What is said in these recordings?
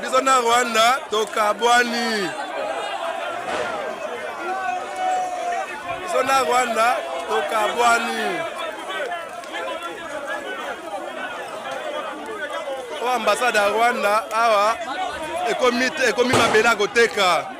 biso na Rwanda tokabwani. Biso na Rwanda tokabwani. O ambassade ya Rwanda awa ekomi mabele koteka.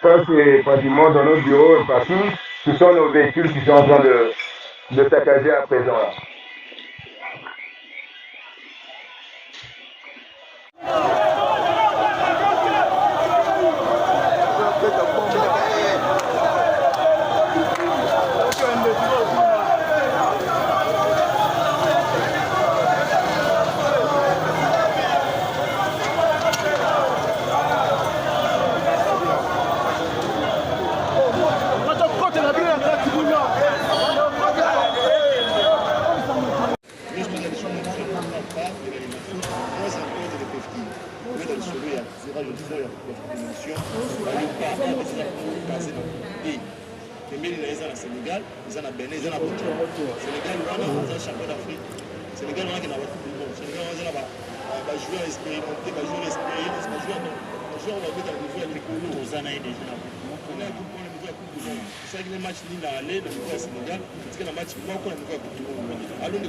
Ça, c'est pratiquement dans nos bureaux et partout. Ce sont nos véhicules qui sont en train de saccager à présent là. Sénégal, ils en ont Bénin, ils en ont Sénégal, on a un champion d'Afrique. Sénégal, on a un Coupe du Monde. Sénégal, on a un joueur expérimenté, un joueur expérimenté, un joueur on va mettre à niveau avec les Congos. On a un Coupe du Monde. C'est vrai que les matchs liés à aller, le niveau à Sénégal, c'est que le match, moi, on a un niveau à Coupe du Monde. Allons,